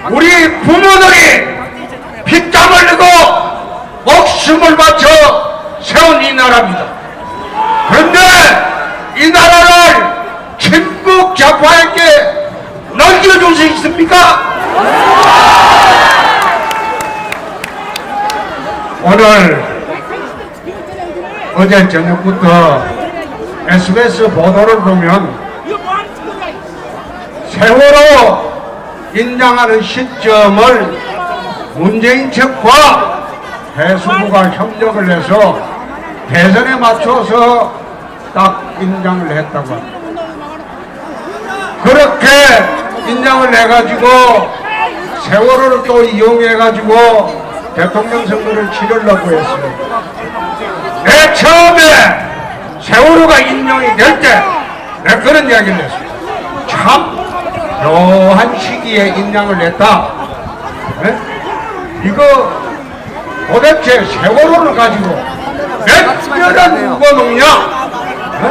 우리 부모들이 피땀 흘리고 목숨을 바쳐 세운 이 나라입니다. 그런데 이 나라를 친북 좌파에게 넘겨줄 수 있습니까? 오늘 어제 저녁부터 SBS 보도를 보면 세월호 인정하는 시점을 문재인 측과 해수부가 협력을 해서 대선에 맞춰서 딱 인정을 했다고 합니다. 그렇게 인정을 해가지고 세월호를 또 이용해가지고 대통령 선거를 치르려고 했습니다. 내 처음에 세월호가 인정이 될 때 내가 그런 이야기를 했습니다. 참 묘한 시기에 인정을 했다. 네? 이거 도대체 세월호를 가지고 몇 년을 누가 놓냐? 네?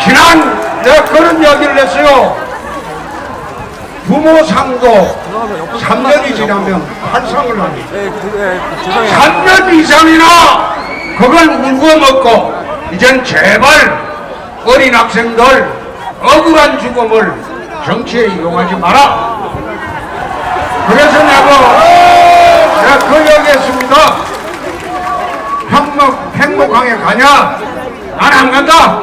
지난 내가 그런 이야기를 했어요. 부모상도 3년이 지나면 팔상을 합니다. 3년 이상이나 그걸 울고 먹고 이젠 제발 어린 학생들 억울한 죽음을 정치에 이용하지 마라. 그래서 내가 그 얘기했습니다. 행복항에 가냐? 난 안 간다.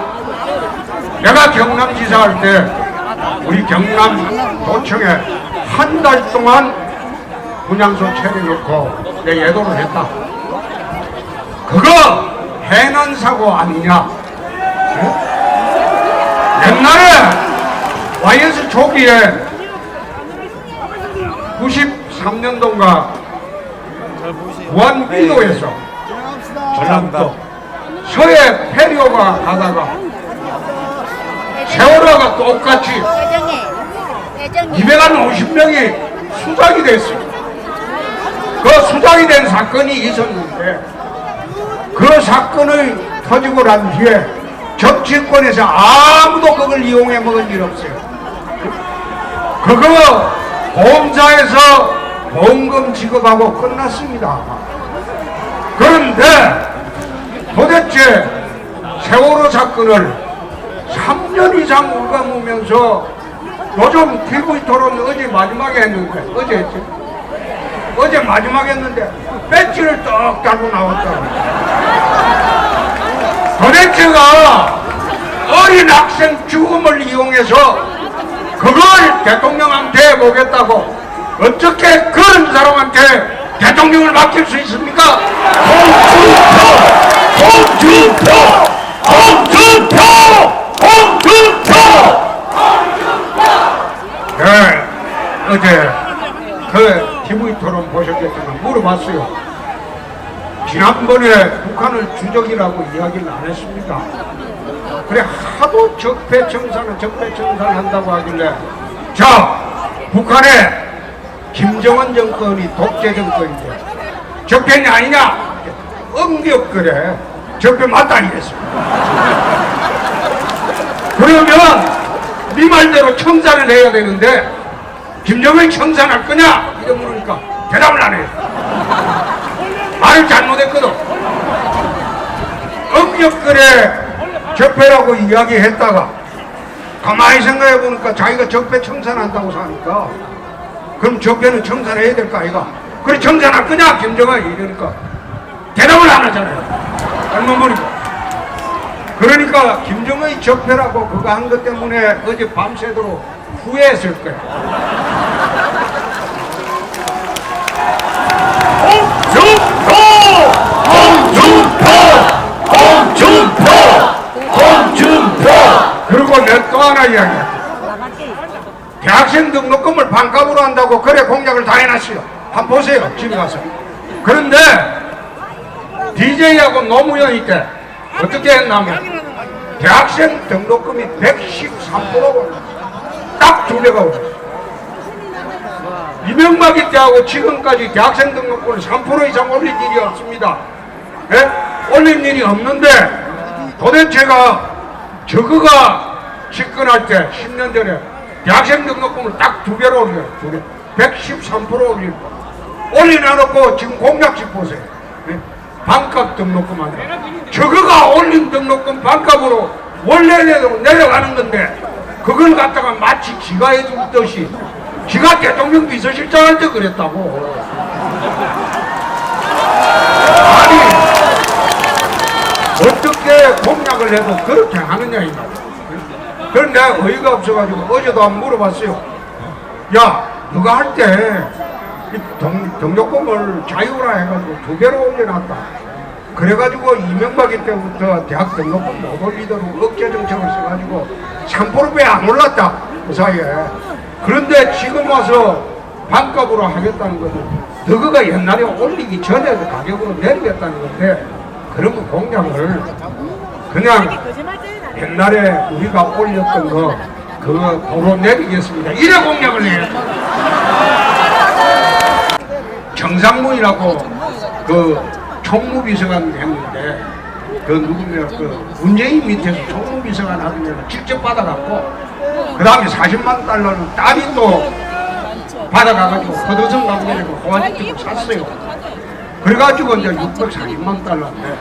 내가 경남지사 할 때 우리 경남도청에 한 달 동안 분향소 차려놓고 내 예도를 했다. 그거 해는 사고 아니냐? 네? 옛날에 YS 초기에 93년도인가 무안비로에서 전남도 서해 페리오가 가다가 세월호가 똑같이 250명이 수장이 됐어요. 그 수장이 된 사건이 있었는데 그 사건이 터지고 난 뒤에 정치권에서 아무도 그걸 이용해 먹은 일 없어요. 그거 보험사에서 보험금 지급하고 끝났습니다. 그런데 도대체 세월호 사건을 3년 이상 울감으면서 요즘 TV 토론 어제 마지막에 했는데 어제 했지? 어제 마지막에 했는데 배지를 떡 달고 나왔다고. 도대체가 어린 학생 죽음을 이용해서 그걸 대통령한테 해보겠다고 어떻게 그런 사람한테 대통령을 맡길 수 있습니까? 홍준표! 네, 어제 그 TV 토론 보셨겠지만 물어봤어요. 지난번에 북한을 주적이라고 이야기를 안 했습니까? 그래 하도 적폐청산을 한다고 하길래 자 북한에 김정은 정권이 독재 정권인데 적폐냐 아니냐? 엄격 그래 적폐 맞다 이랬습니다. 그러면 네 말대로 청산을 해야 되는데 김정은이 청산할 거냐? 이래 물으니까 대답을 안 해요. 말을 잘못했거든. 엄격 그래 적폐라고 이야기했다가 가만히 생각해 보니까 자기가 적폐 청산한다고 사니까 그럼 적폐는 청산해야 될 거 아이가? 그래 청산할 거냐 김정은이 이러니까 대답을 안 하잖아요. 얼마 보니까 그러니까 김정은이 적폐라고 그거 한 것 때문에 어제 밤새도록 후회했을 거야. 홍준표! 그리고 내가 또 하나 이야기해. 대학생 등록금을 반값으로 한다고 그래 공약을 다 해놨어요. 한번 보세요 집에 가서. 그런데 DJ하고 노무현이 때 어떻게 했냐면 대학생 등록금이 113%고 딱 두 배가 올랐어요. 이명박이 때하고 지금까지 대학생 등록금을 3% 이상 올린 일이 없습니다. 예? 올린 일이 없는데 도대체가 저거가 집권할 때 10년 전에 대학생 등록금을 딱 2배로 올려요. 113% 올릴 거. 올려놔놓고 지금 공약식 보세요. 네? 반값 등록금 아니라 저거가 올린 등록금 반값으로 원래대로 내려가는 건데 그걸 갖다가 마치 지가 해줄 듯이 지가 대통령 비서실장한테 그랬다고. 아니 어떻게 공약을 해도 그렇게 하느냐 이 말이야. 그런데 내가 어이가 없어가지고 어제도 한번 물어봤어요. 야 너가 할 때 등록금을 자유화 해가지고 2배로 올려놨다. 그래가지고 이명박이 때부터 대학 등록금 못 올리도록 억제 정책을 써가지고 3%배 안 올랐다 그 사이에. 그런데 지금 와서 반값으로 하겠다는 것은 너가 옛날에 올리기 전에도 가격으로 내리겠다는 건데 그런 거 공약을 그냥 옛날에 우리가 올렸던 거 그거 도로 내리겠습니다 이래 공약을 해요. 정상문이라고 그 총무비서관 했는데 그 누구냐 그 문재인 밑에서 총무비서관 하던 직접 받아갖고 그 다음에 40만 달러는 딸이 또 받아가가지고 허드슨 강렬이고 호환집을 샀어요. 그래가지고 이제 640만 달러인데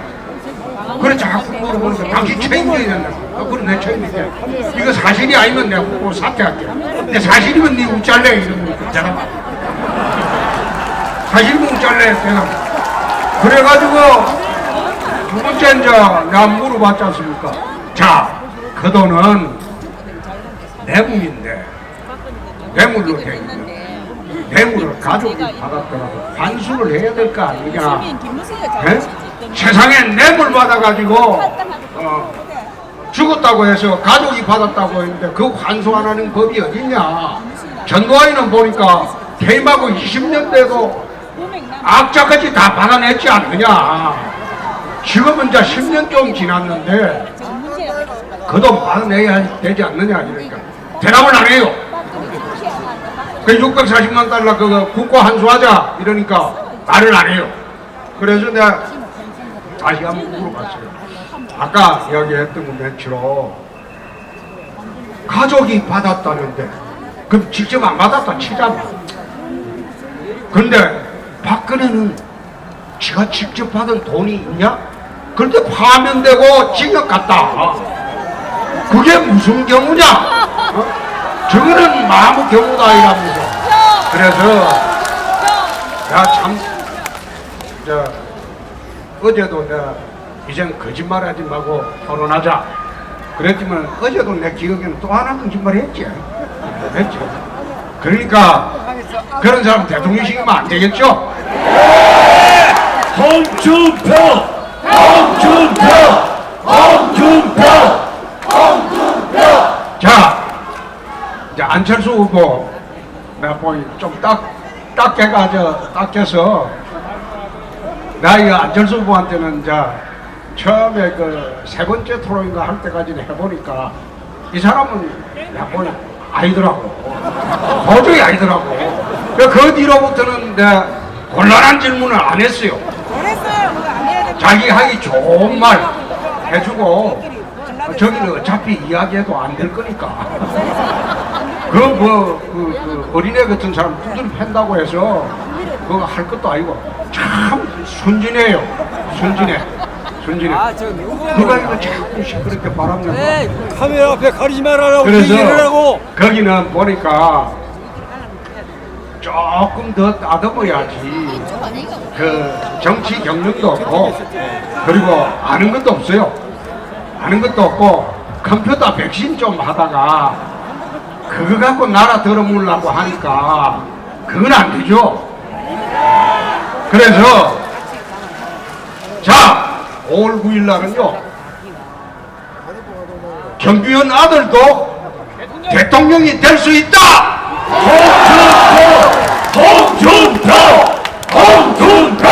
그래 자꾸 물어보니까 당신 책임져야 된다고. 그래 내 책임이지. 이거 사실이 아니면 내가 그거 사퇴할게. 근데 사실이면 네 우짤래 이러는 거 있잖아. 사실이면 우짤래 내가. 그래가지고 두 번째 이제 내가 물어봤지 않습니까? 자, 그 돈은 뇌물인데 뇌물로 돼 있는 뇌물을 가족이 받았더라도 환수를 해야 될 거 아니냐. 네? 세상에 뇌물 받아가지고 죽었다고 해서 가족이 받았다고 했는데 그 환수 안 하는 법이 어딨냐. 전두환이는 보니까 퇴임하고 20년 돼도 악자까지 다 받아냈지 않느냐. 지금은 이제 10년 좀 지났는데 그 돈 받아내야 되지 않느냐. 그러니까 대답을 안 해요. 그 640만 달러 그거 국고 환수하자 이러니까 말을 안 해요. 그래서 내가 다시 한번 물어봤어요. 아까 이야기했던 거 멘트로 가족이 받았다는데 그럼 직접 안 받았다 치잖아. 근데 박근혜는 지가 직접 받은 돈이 있냐? 그런데 파면되고 징역 갔다. 그게 무슨 경우냐? 저거는 마무 경우다 이라면서. 그래서 야 참 어제도 내가 이젠 거짓말하지 말고 토론하자 그랬지만 어제도 내 기억에는 또 하나 거짓말 했지. 그러니까 그런 사람 대통령 시키면 안 되겠죠? 홍준표! 홍준표! 홍준표! 홍준표! 자, 이제 안철수 후보 내가 보니 좀 닦여서 나 이 안철수 후보한테는 이제 처음에 그 세 번째 토론인가 할 때까지는 해보니까 이 사람은 내가 보니 아니더라고. 도저히 아니더라고. 그 뒤로부터는 내가 곤란한 질문을 안 했어요. 자기 하기 좋은 말 해주고 저기는 어차피 이야기해도 안 될 거니까 그 어린애 같은 사람 두드려 팬다고 해서 그거 할 것도 아니고 참 순진해요. 순진해. 누가 이거 자꾸 시끄럽게 바람내고 카메라 앞에 가리지 말아라고 그래서 얘기를 하고. 거기는 보니까 조금 더 따듬어야지. 그 정치 경력도 없고 그리고 아는 것도 없어요. 아는 것도 없고 컴퓨터 백신 좀 하다가 그거 갖고 나라 들어물라고 하니까 그건 안 되죠. 그래서 자 5월 9일 날은요 경규현 아들도 대통령이 될 수 있다. 홍준표! 홍준표!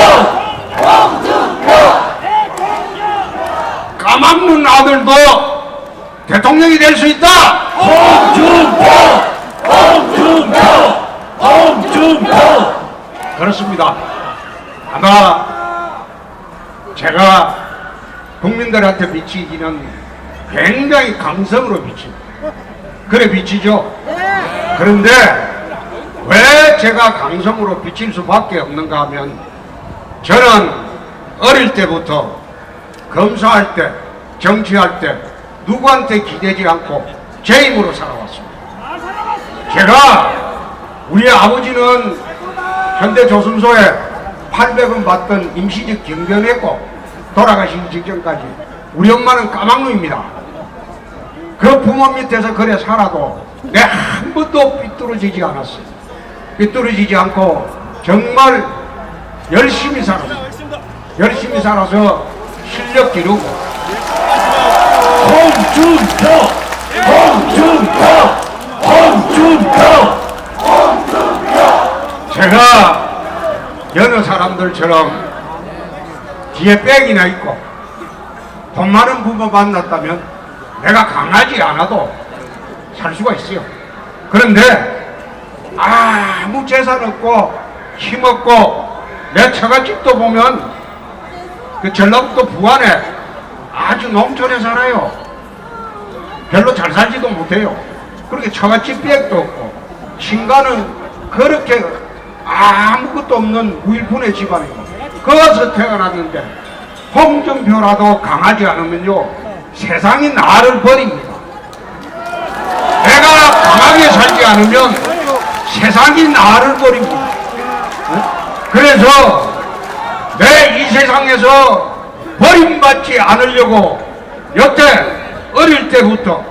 까막눈 아들도 대통령이 될 수 있다. 홍준표! 그렇습니다. 아마 제가 국민들한테 비치기는 굉장히 강성으로 비칩니다. 그래 비치죠. 그런데 왜 제가 강성으로 비칠 수밖에 없는가 하면 저는 어릴 때부터 검사할 때, 정치할 때 누구한테 기대지 않고 제 힘으로 살아왔습니다. 제가 우리 아버지는 현대조선소에 800원 받던 임시직 경변했고 돌아가시기 직전까지 우리 엄마는 까막눈입니다. 그 부모 밑에서 그래 살아도 내 한 번도 삐뚤어지지 않았어요. 삐뚤어지지 않고 정말 열심히 살았어요. 열심히 살아서 실력 기르고 홍준표! 제가 여느 사람들처럼 뒤에 백이나 있고 돈 많은 부모 만났다면 내가 강하지 않아도 살 수가 있어요. 그런데 아무 재산 없고 힘 없고 내 처갓집도 보면 그 전라북도 부안에 아주 농촌에 살아요. 별로 잘 살지도 못해요. 그렇게 처갓집 백도 없고 친가는 그렇게 아무것도 없는 무일푼의 집안이고 거기서 태어났는데 홍준표라도 강하지 않으면요 세상이 나를 버립니다. 내가 강하게 살지 않으면 세상이 나를 버립니다. 그래서 내 이 세상에서 버림받지 않으려고 여태 어릴 때부터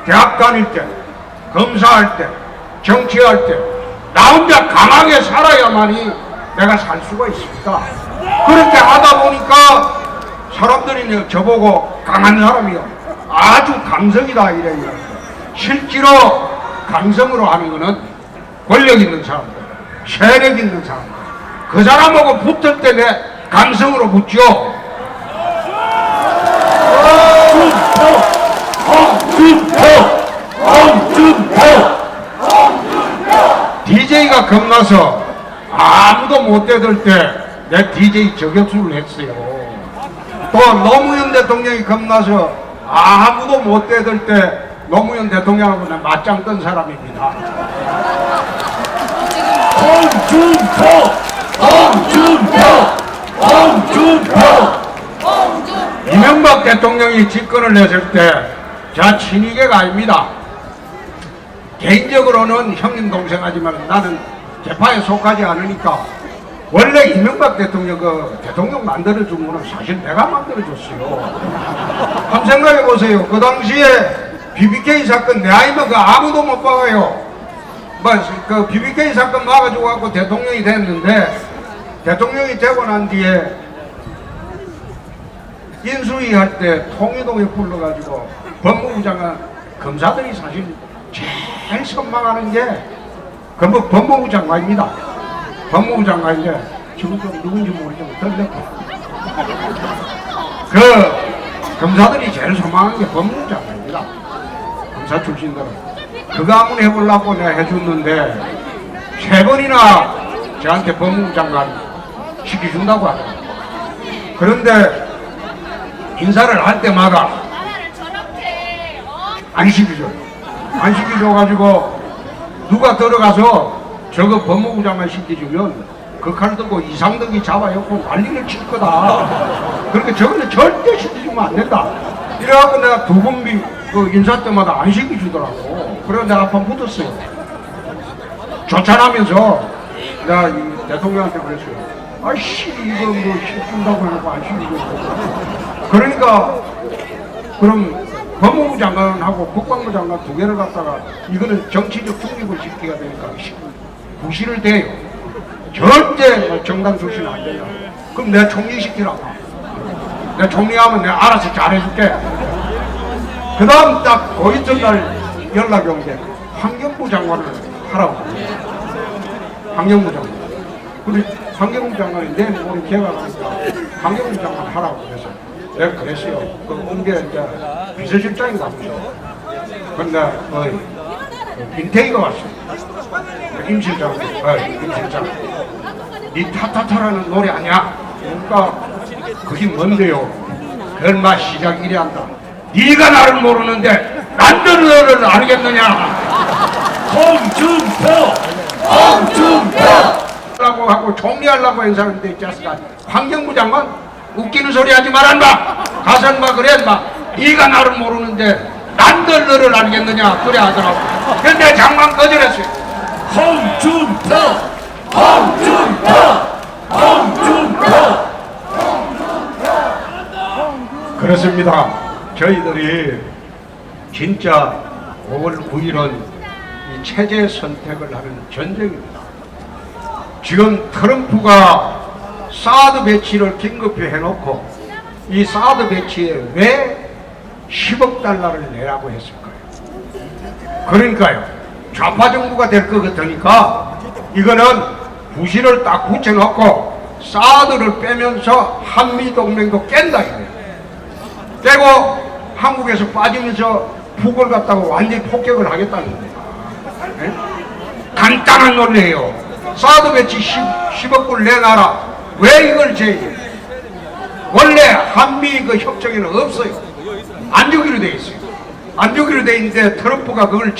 대학 다닐 때 검사할 때 정치할 때 나 혼자 강하게 살아야만이 내가 살 수가 있습니다. 그렇게 하다 보니까 사람들이 저보고 강한 사람이요 아주 강성이다 이래요. 실제로 강성으로 하는 것은 권력 있는 사람들, 세력 있는 사람들, 그 사람하고 붙을 때 내 강성으로 붙죠. 홍준표! DJ가 겁나서 아무도 못 대들 때 내 DJ 저격수를 했어요. 또 노무현 대통령이 겁나서 아무도 못 대들 때 노무현 대통령하고 내 맞짱 뜬 사람입니다. 이명박 대통령이 집권을 했을 때 저 친이계가 아닙니다. 개인적으로는 형님 동생 하지만 나는 개파에 속하지 않으니까 원래 이명박 대통령 대통령 만들어준 거는 사실 내가 만들어줬어요. 한번 생각해 보세요. 그 당시에 BBK 사건 내 아이면 아무도 못 박아요. 그 BBK 사건 막아주고 갖고 대통령이 됐는데 대통령이 되고 난 뒤에 인수위 할 때 통일동에 불러가지고 법무부 장관 검사들이 사실 제일 선망하는 게 법무부 장관입니다. 법무부 장관인데 지금 좀 누군지 모르지만 들렸고 그 검사들이 제일 선망하는 게 법무부 장관입니다. 검사 출신들은 그거 한번 해보려고 내가 해줬는데 3번이나 저한테 법무부 장관 시켜준다고 하더라고요. 그런데 인사를 할 때마다 안 시켜줘요. 안 시켜줘가지고 누가 들어가서 저거 법무부 장관 시켜주면 그 칼 들고 이상덕이 잡아갖고 난리를 칠 거다. 그러니까 저거는 절대 시켜주면 안 된다. 이래갖고 내가 2번 그 인사 때마다 안 시켜주더라고. 그래서 내가 한번 붙었어요. 조찬하면서 내가 이 대통령한테 그랬어요. 아이씨 이거 뭐 시킨다고 해놓고 안 시키고. 그러니까 그럼 법무부 장관하고 국방부 장관 2개를 갖다가 이거는 정치적 중립을 지켜야 되니까 부실을 대요. 절대 정당 출신 안 된다. 그럼 내가 총리 시키라고. 내가 총리하면 내가 알아서 잘해줄게. 그 다음 딱 그 이튿날 연락이 온 게 환경부 장관을 하라고. 환경부 장관. 그리고 환경부 장관이 내일 모레 개각하니까 환경부 장관 하라고 그래서 내가 그랬어요. 그 온 게 이제 비서실장인가 보죠. 근데 김태희가 왔어요. 임실장, 임실장. 니 타타타라는 노래 아니야? 그러니까 그게 뭔데요? 그건 시작 이래 한다. 네가 나를 모르는데 난 너를 알겠느냐? 홍준표! 홍준표! 라고 하고 정리하려고 한 사람인데 있지 않습니까? 환경부 장관 웃기는 소리 하지 말아 인마. 가서 인마 그래 인마. 네가 나를 모르는데 난들 너를 알겠느냐 그래 하더라고. 근데 장관 거절했어요. 홍준표! 홍준표! 홍준표! 그렇습니다. 저희들이 진짜 5월 9일은 이 체제 선택을 하는 전쟁입니다. 지금 트럼프가 사드 배치를 긴급히 해놓고 이 사드 배치에 왜 10억 달러를 내라고 했을까요? 그러니까요, 좌파 정부가 될 것 같으니까 이거는 부실을 딱 붙여놓고 사드를 빼면서 한미동맹도 깬다 이거예요. 떼고 한국에서 빠지면서 북을 갖다가 완전히 폭격을 하겠다는 거예요. 네? 간단한 논리예요. 사드 배치 10억 불 내놔라. 왜 이걸 제일? 원래 한미 그 협정에는 없어요. 안 주기로 돼 있어요. 안 주기로 돼 있는데 트럼프가 그걸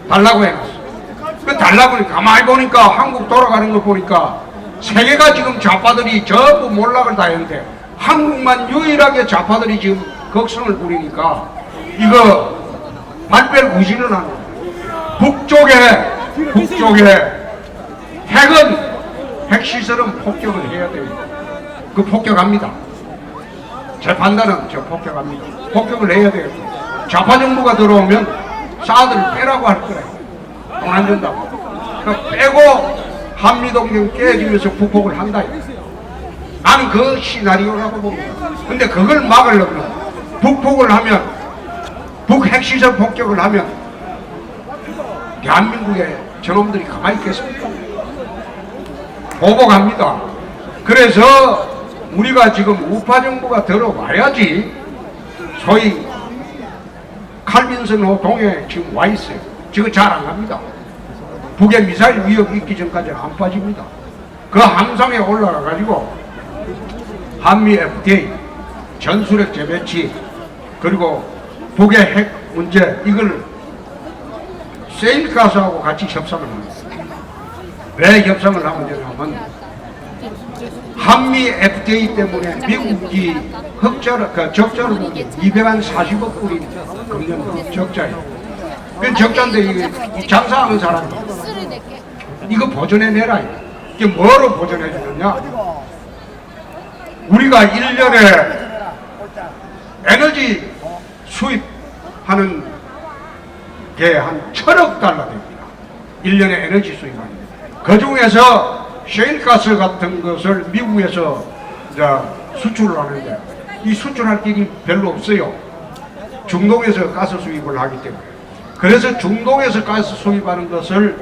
달라고 해놨어. 그 달라고 하니까 가만히 보니까 한국 돌아가는 거 보니까 세계가 지금 좌파들이 전부 몰락을 다 했는데 한국만 유일하게 좌파들이 지금 걱성을 부리니까 이거 말별 무시는 하는 거예요. 북쪽에 핵시설은 폭격을 해야 됩니다. 그 폭격합니다. 제 판단은 저 폭격합니다. 폭격을 해야 돼요. 좌파 정부가 들어오면 사드를 빼라고 할 거예요. 돈 안 준다고. 그러니까 빼고 한미동맹 깨지면서 북폭을 한다. 나는 그 시나리오라고 봅니다. 근데 그걸 막으려면 북폭을 하면 북핵시설 폭격을 하면 대한민국의 저놈들이 가만히 있겠습니까? 보복합니다. 그래서 우리가 지금 우파 정부가 들어와야지 소위 칼빈슨 호동에 지금 와 있어요. 지금 잘 안 갑니다. 북의 미사일 위협이 있기 전까지는 안 빠집니다. 그 함상에 올라가 가지고 한미 FTA 전술핵 재배치 그리고 북의 핵 문제 이걸 세일가스하고 같이 협상을 합니다. 왜 협상을 하면 되냐면 한미 FTA 때문에 미국이 적자를 보면 240억 불이 금년 적자예요. 그 적자인데 이 장사하는 사람이 이거 보존해내라. 이게 뭐로 보존해주느냐? 우리가 1년에 에너지 수입하는 게 한 1,000억 달러 됩니다. 1년에 에너지 수입하는 게. 그 중에서 셰일가스 같은 것을 미국에서 수출을 하는데 이 수출할 길이 별로 없어요. 중동에서 가스 수입을 하기 때문에. 그래서 중동에서 가스 수입하는 것을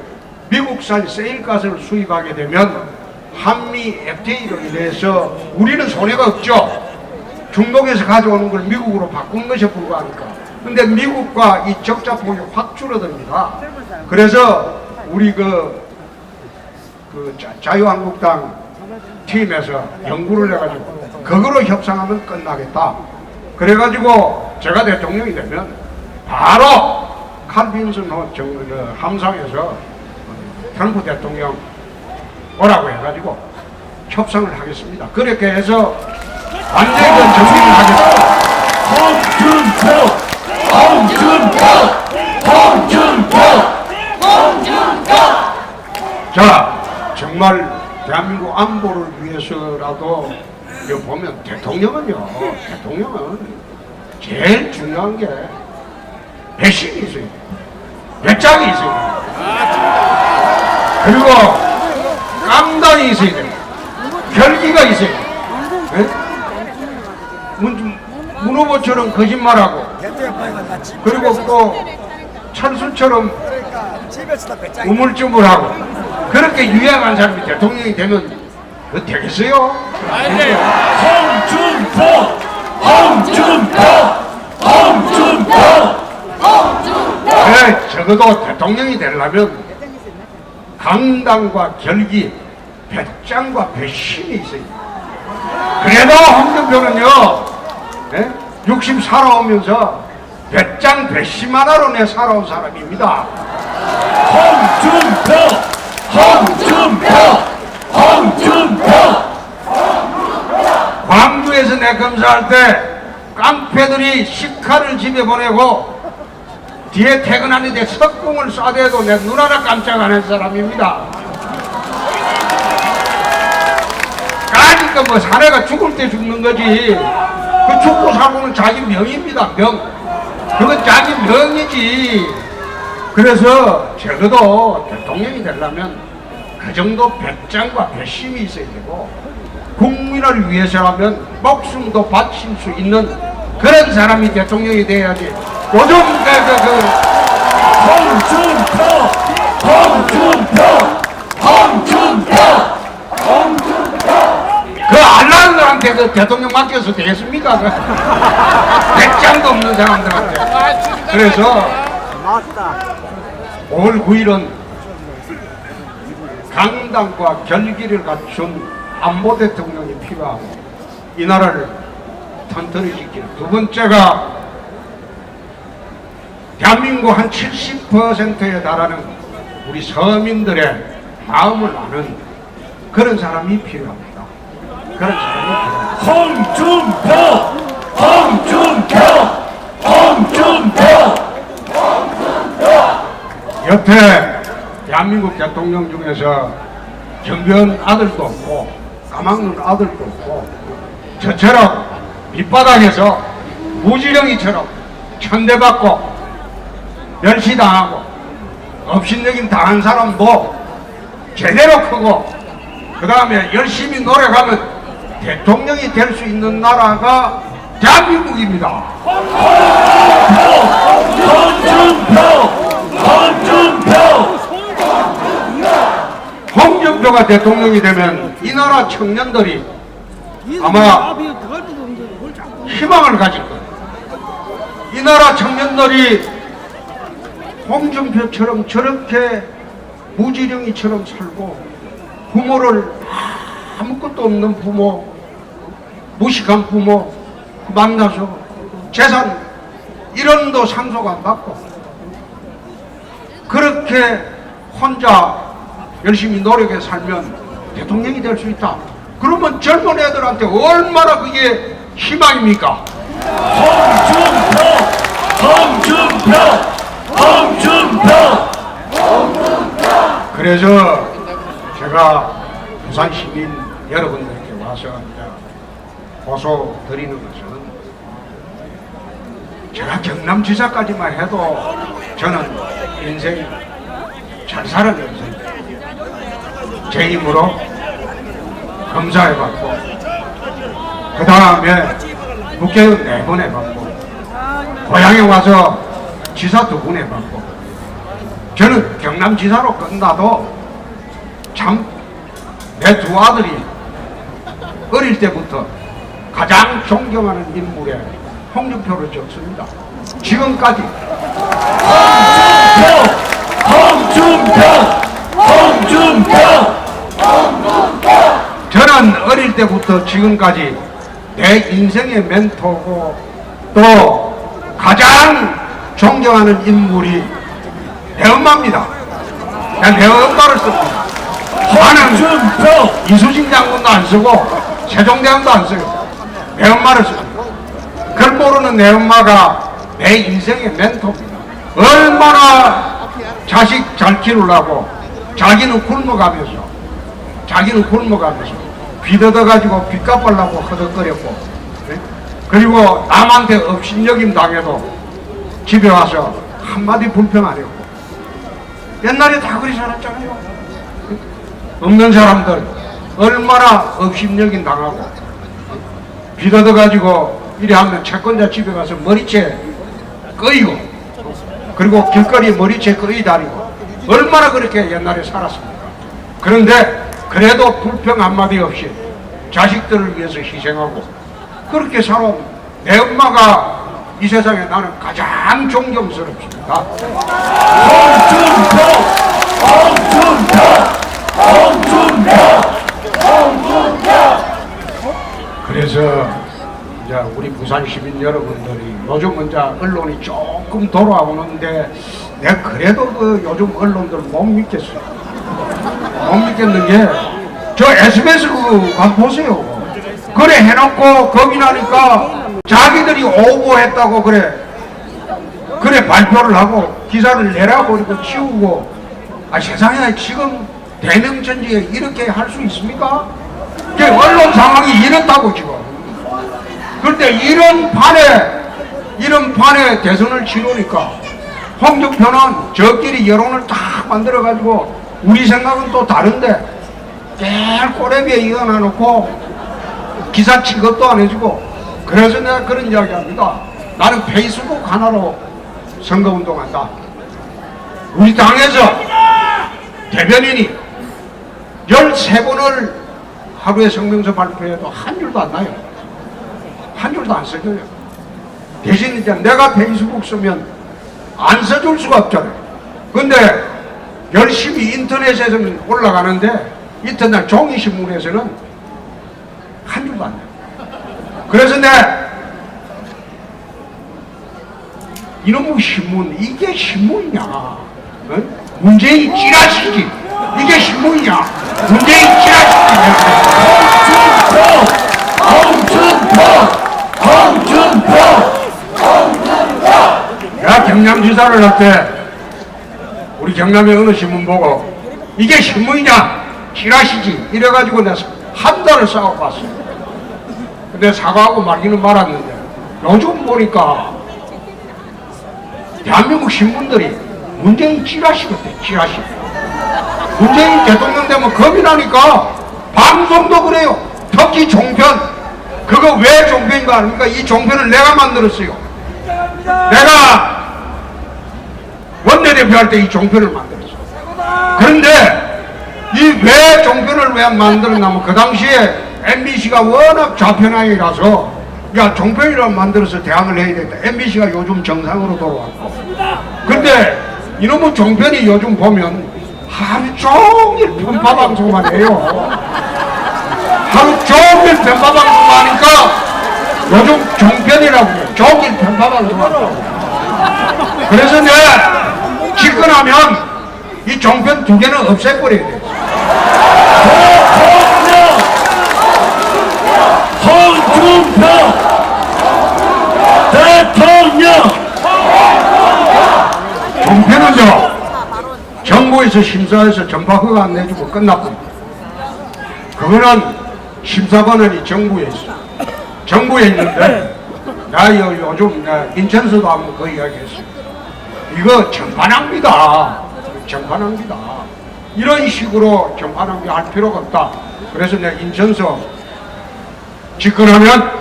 미국산 셰일가스를 수입하게 되면 한미 FTA로 인해서 우리는 손해가 없죠. 중동에서 가져오는 걸 미국으로 바꾸는 것에 불과하니까. 근데 미국과 이 적자폭이 확 줄어듭니다. 그래서 우리 자유한국당 팀에서 연구를 해가지고 그거로 협상하면 끝나겠다. 그래가지고 제가 대통령이 되면 바로 칼빈슨 함상에서 트럼프 대통령 오라고 해가지고 협상을 하겠습니다. 그렇게 해서 완전히 정리를 하겠습니다. 홍준표! 홍준표! 홍준표! 홍준표! 자, 정말 대한민국 안보를 위해서라도 여기 보면 대통령은 제일 중요한 게 배심이 있어요. 배짱이 있어요. 그리고 깡당이 있어야 돼요. 결기가 있어요. 네? 문 후보처럼 거짓말하고 그리고 또 철수처럼 우물쭈물 하고 그렇게 유약한 사람이 대통령이 되면 그거 되겠어요? 홍준표! 홍준표! 홍준표! 홍준표! 네, 적어도 대통령이 되려면 강당과 결기, 배짱과 배심이 있어요. 그래도 홍준표는요, 60 살아오면서 배짱 배심 하나로 내 살아온 사람입니다. 홍준표. 광주에서 내 검사할 때 깡패들이 식칼을 집에 보내고 뒤에 퇴근하는데 석궁을 쏴대도 내 눈 하나 깜짝 안 한 사람입니다. 까짓거 뭐 사내가 죽을 때 죽는 거지. 그 죽고 사고는 자기 명입니다. 명. 그건 자기 명이지. 그래서 적어도 대통령이 되려면 그 정도 배짱과 배심이 있어야 되고 국민을 위해서라면 목숨도 바칠 수 있는 그런 사람이 대통령이 돼야지. 요즘 홍준표. 그 알라들한테 그 대통령 맡겨서 되겠습니까? 그 배짱도 없는 사람들한테. 그래서 5월 9일은 강당과 결기를 갖춘 안보 대통령이 필요하고 이 나라를 튼튼히 지키는 두 번째가 대한민국 한 70%에 달하는 우리 서민들의 마음을 아는 그런 사람이 필요합니다. 그런 사람이 필요합니다. 홍준표. 여태 대한민국 대통령 중에서 정변 아들도 없고 까막눈 아들도 없고 저처럼 밑바닥에서 무지렁이처럼 천대받고 멸시당하고 업신여김 당한 사람도 제대로 크고 그 다음에 열심히 노력하면 대통령이 될 수 있는 나라가 대한민국입니다. 홍준표가 대통령이 되면 이 나라 청년들이 아마 희망을 가질 거예요. 이 나라 청년들이 홍준표처럼 저렇게 무지렁이처럼 살고 부모를 아무것도 없는 부모, 무식한 부모 만나서 재산 1원도 상속 안 받고 그렇게 혼자 열심히 노력해 살면 대통령이 될 수 있다. 그러면 젊은 애들한테 얼마나 그게 희망입니까? 홍준표. 그래서 제가 부산 시민 여러분들께 와서 호소 드리는 것은 제가 경남지사까지만 해도 저는 인생 잘 살았는데 제 힘으로 검사해봤고 그 다음에 국회의원 4번 해봤고 고향에 와서 지사 2번 해봤고 저는 경남지사로 끝나도 참 내 2 아들이 어릴 때부터 가장 존경하는 인물에 홍준표를 줬습니다. 지금까지 홍준표. 저는 어릴 때부터 지금까지 내 인생의 멘토고 또 가장 존경하는 인물이 내 엄마입니다. 내 엄마를 씁니다. 나는 이수진 장군도 안 쓰고 세종대왕도 안 써요. 내 엄마를 씁니다. 그걸 모르는 내 엄마가 내 인생의 멘토입니다. 얼마나 자식 잘 키우려고 자기는 굶어가면서 비더덕가지고 빚 갚으려고 허덕거렸고 그리고 남한테 업신여김 당해도 집에 와서 한마디 불평 안 했고 옛날에 다 그리 살았잖아요. 없는 사람들 얼마나 업신여김 당하고 비더덕가지고 이래 하면 채권자 집에 가서 머리채 끄이고 그리고 길거리 머리채 끄이 다니고 얼마나 그렇게 옛날에 살았습니까? 그런데 그래도 불평 한마디 없이 자식들을 위해서 희생하고 그렇게 살아온 내 엄마가 이 세상에 나는 가장 존경스럽습니다. 홍준표. 홍준표. 그래서 이제 이제 우리 부산 시민 여러분들이 요즘은 이제 언론이 조금 돌아오는데 내가 그래도 그 요즘 언론들 못 믿겠어요. 못 믿겠는 게 저 SBS 그거 한번 보세요. 그래 해놓고 겁이 나니까 자기들이 오보했다고 그래 발표를 하고 기사를 내라버리고 치우고. 아, 세상에 지금 대명천지에 이렇게 할 수 있습니까? 언론 상황이 이렇다고 지금. 그런데 이런 판에 대선을 치르니까 홍준표는 저끼리 여론을 딱 만들어가지고 우리 생각은 또 다른데 깨알 꼬레비에 이어놔놓고 기사 취급도 안 해주고. 그래서 내가 그런 이야기 합니다. 나는 페이스북 하나로 선거운동한다. 우리 당에서 대변인이 13번을 하루에 성명서 발표해도 한 줄도 안 나요. 한 줄도 안 써져요. 대신 이제 내가 페이스북 쓰면 안 써줄 수가 없잖아요. 근데 열심히 인터넷에서는 올라가는데 이튿날 종이신문에서는 한 줄도 안 나요. 그래서 내가 이놈의 신문, 이게 신문이냐? 어? 문재인 찌라시지. 이게 신문이냐? 문재인 찌라시지. 홍준표! 내가 경남지사를 할 때 우리 경남의 어느 신문 보고 이게 신문이냐? 찌라시지. 이래가지고 내가 한 달을 싸워봤어요. 근데 사과하고 말기는 말았는데 요즘 보니까 대한민국 신문들이 문재인 찌라시거든. 찌라시. 문재인 대통령 되면 겁이 나니까 방송도 그래요. 특히 종편. 그거 왜 종편인가 아닙니까? 이 종편을 내가 만들었어요. 내가 원내대표 할 때 이 종편을 만들었어요. 그런데 이 왜 종편을 왜 만들었냐면 그 당시에 MBC가 워낙 좌편향이라서 야, 종편이라고 만들어서 대항을 해야 되겠다. MBC가 요즘 정상으로 돌아왔고. 근데 이놈의 종편이 요즘 보면 하루 종일 편파방송만 해요. 하루 종일 편파방송만 하니까 요즘 종편이라고 해요. 종일 편파방송만 하고. 그래서 내가 집권하면 이 종편 2개는 없애버려야 돼요. 홍준표! 대통령! 종편은요, 정부에서 심사해서 전파 허가 안 내주고 끝났고, 그거는 심사관원이 정부에 있어. 정부에 있는데, 나 요즘 인천서도 한번 그 이야기 했어요. 이거 전파낭비다. 전파낭비다. 이런 식으로 전파낭비 할 필요가 없다. 그래서 내가 인천서 집권하면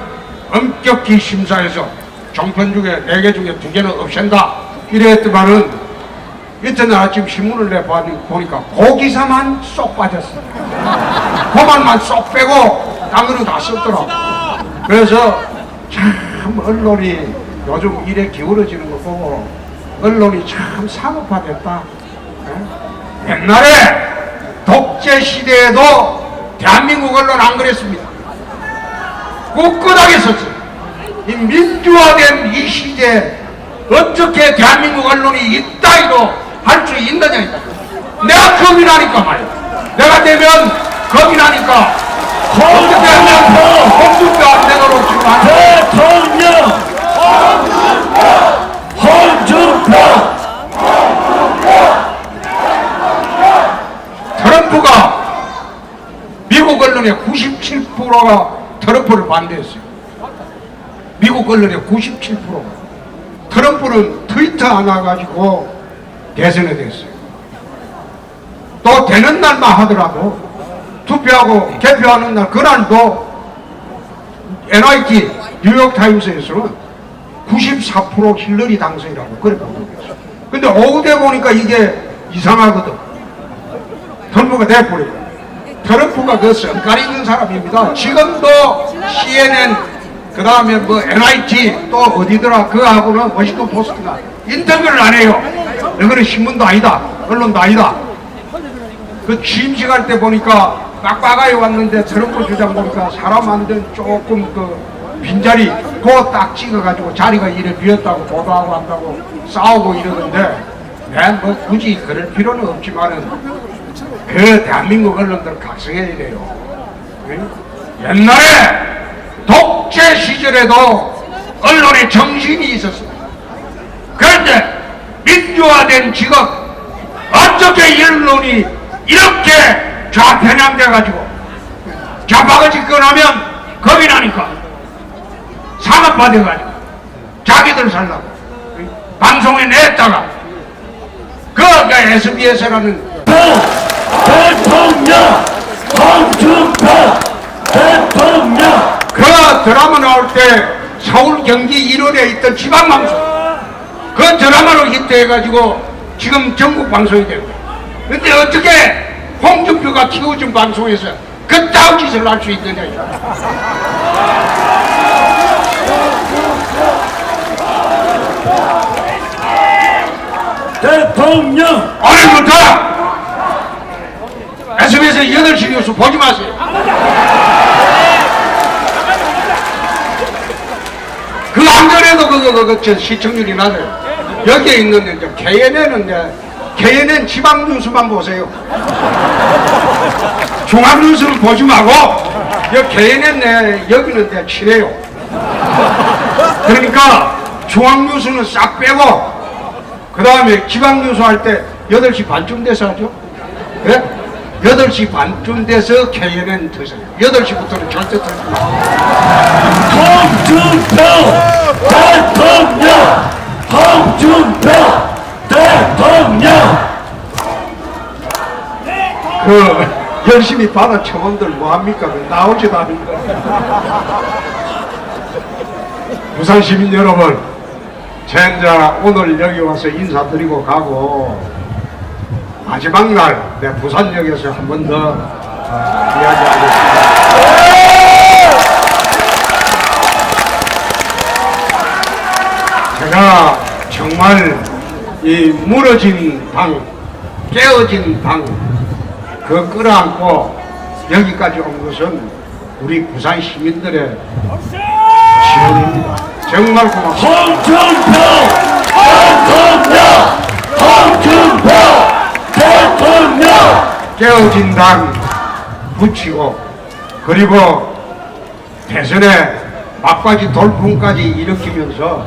엄격히 심사해서 종편 중에 4개 중에 2개는 없앤다. 이랬더만은 이튿날 아침 신문을 내보니까 고기사만 쏙 빠졌어요. 그만만 쏙 빼고 딴 거는 다 썼더라고. 그래서 참 언론이 요즘 일에 기울어지는 거 보고 언론이 참 상업화됐다. 옛날에 독재 시대에도 대한민국 언론 안 그랬습니다. 꿋꿋하게 썼어요. 이 민주화된 이 시대에 어떻게 대한민국 언론이 이따위로 할 수 있느냐. 내가 겁이 나니까 말이야. 내가 되면 겁이 나니까 어떻게 하면 홍준표 안 되도록 지금 하는 대통령! 홍준표! 트럼프가 미국 언론의 97%가 트럼프를 반대했어요. 미국 언론의 97%가. 트럼프는 트위터 하나 가지고 대선에 됐어요. 또 되는 날만 하더라도 투표하고 개표하는 날 그날도 NYT 뉴욕타임스에서는 94% 힐러리 당선이라고 그래 보도했어요. 근데 오후 돼 보니까 이게 이상하거든. 트럼프가 돼버려요. 트럼프가 그 성깔 있는 사람입니다. 지금도 CNN 그 다음에 뭐 NYT 또 어디더라 그거하고는 워싱턴 포스트가 인터뷰를 안 해요. 이거는 신문도 아니다. 언론도 아니다. 그 취임식 할 때 보니까 빡빡하게 왔는데 트럼프 주장 보니까 사람 안 된 조금 그 빈자리 그거 딱 찍어가지고 자리가 이래 비었다고 보도하고 한다고 싸우고 이러던데 난 뭐 굳이 그럴 필요는 없지만은 그 대한민국 언론들 각성해야 돼요. 옛날에 독재 시절에도 언론에 정신이 있었습니다. 그런데 민주화된 지금 어떻게 언론이 이렇게 좌편향돼가지고 좌파가 집권하면 겁이 나니까 상업화돼가지고 자기들 살라고 방송에 냈다가 그가 SBS라는 대통령 홍준표 대통령 그 드라마 나올 때 서울 경기 1월에 있던 지방방송 그 드라마로 히트해가지고 지금 전국 방송이 되고 근데 어떻게 홍준표가 키워준 방송에서 그따위 짓을 할 수 있느냐 대통령 오늘부터 SBS 8시 뉴스 보지 마세요. 그 안 그래도 저 시청률이 낮아요. 여기에 있는 이제 KNN은 이제 KNN 지방 뉴스만 보세요. 중앙 뉴스는 보지 말고 여기 KNN 내 여기는 이제 칠해요. 그러니까 중앙 뉴스는 싹 빼고 그 다음에 지방 뉴스 할 때 8시 반쯤 돼서 하죠. 예? 8시 반쯤 돼서 KNN 터져요. 8시부터는 절대 터지지 마. 홍준표 대통령 홍준표 대통령 그 열심히 받아 처분들 뭐합니까? 나오지도 않은 거. 부산 시민 여러분, 젠자 오늘 여기 와서 인사드리고 가고 마지막 날 내 부산역에서 한 번 더 이야기하겠습니다. 제가 정말 이 무너진 방, 깨어진 방, 그 끌어안고 여기까지 온 것은 우리 부산 시민들의 지원입니다. 정말 고맙습니다. 홍준표 대통령 홍준표 대통령 깨어진 당 붙이고 그리고 대선에 막바지 돌풍까지 일으키면서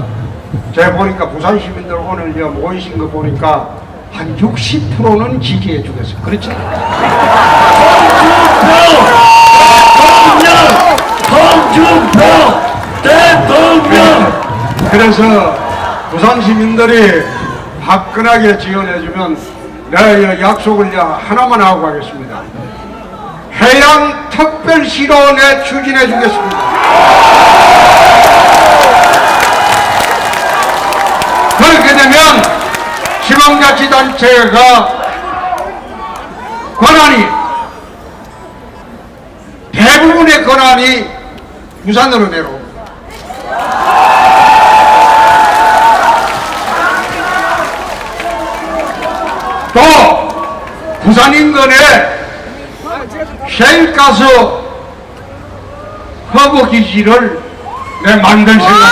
제가 보니까 부산 시민들 오늘 여기 모이신 거 보니까 한 60%는 지지해 주겠어요. 그렇죠? 홍준표 대통령 그래서 부산 시민들이 화끈하게 지원해주면 내가 약속을 하나만 하고 가겠습니다. 해양 특별시로 내 추진해 주겠습니다. 그렇게 되면 지방자치단체가 권한이 대부분의 권한이 부산으로 내려옵니다. 또 부산 인근에 셰일가스 허브 기지를 만들 생각입니다.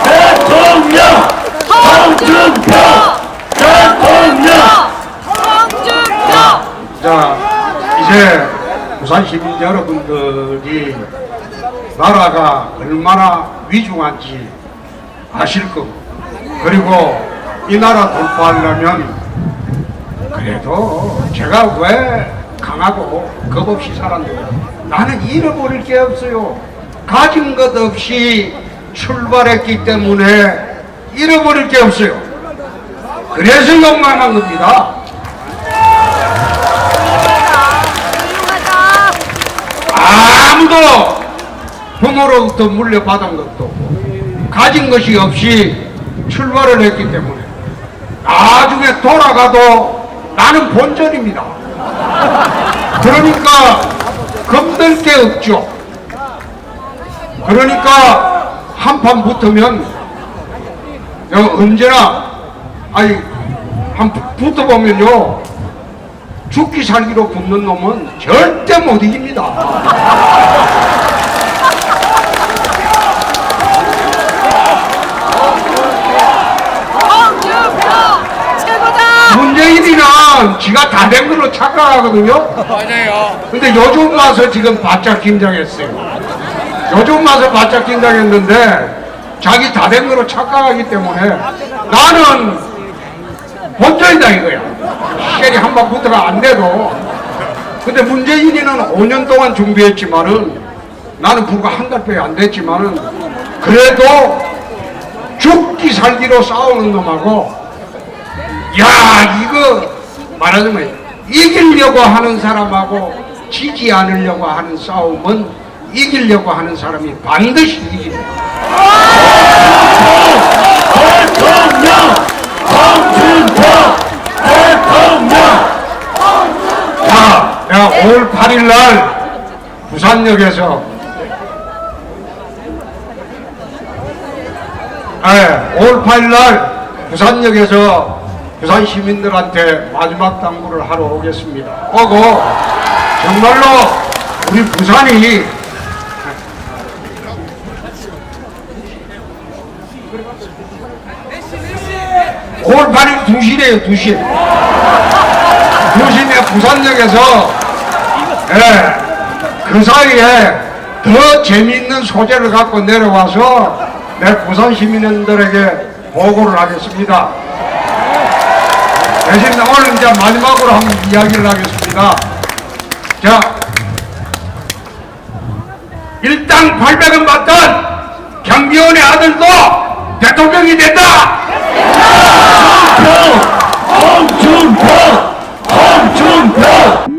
대통령 홍준표 대통령 자, 이제 부산 시민 여러분들이 나라가 얼마나 위중한지 아실 거고, 그리고 이 나라 돌파하려면 그래도 제가 왜 강하고 겁없이 살았는가? 나는 잃어버릴 게 없어요. 가진 것 없이 출발했기 때문에 잃어버릴 게 없어요. 그래서 욕망한 겁니다. 아무도 부모로부터 물려받은 것도 없고 가진 것이 없이 출발을 했기 때문에 나중에 돌아가도 나는 본전입니다. 그러니까 겁낼 게 없죠. 그러니까 한판 붙으면 언제나 한 붙어보면요 죽기 살기로 붙는 놈은 절대 못 이깁니다. 지가 다 된 걸로 착각하거든요. 맞아요. 근데 요즘 와서 지금 바짝 긴장했어요. 요즘 와서 바짝 긴장했는데 자기 다 된 거로 착각하기 때문에 나는 본전이다 이거야. 시간이 한 번부터가 안 돼도. 근데 문재인이는 5년 동안 준비했지만은 나는 불과 한 달밖에 안 됐지만은 그래도 죽기 살기로 싸우는 놈하고 야 이거 말하자면 이기려고 하는 사람하고 지지 않으려고 하는 싸움은 이기려고 하는 사람이 반드시 이깁니다. 대통령! 홍준표! 대통령! 자, 내가 5월 8일 날 부산역에서 5월 8일 날 부산역에서 부산 시민들한테 마지막 당부를 하러 오겠습니다. 오고 정말로 우리 부산이 (5월 8일) 2시래요. 2시 2시에 부산역에서 그 사이에 더 재미있는 소재를 갖고 내려와서 내 부산 시민들에게 보고를 하겠습니다. 대신 오늘 이제 마지막으로 한번 이야기를 하겠습니다. 자, 일당 800원 받던 경비원의 아들도 대통령이 된다! 홍준표! 홍준표! 홍준표!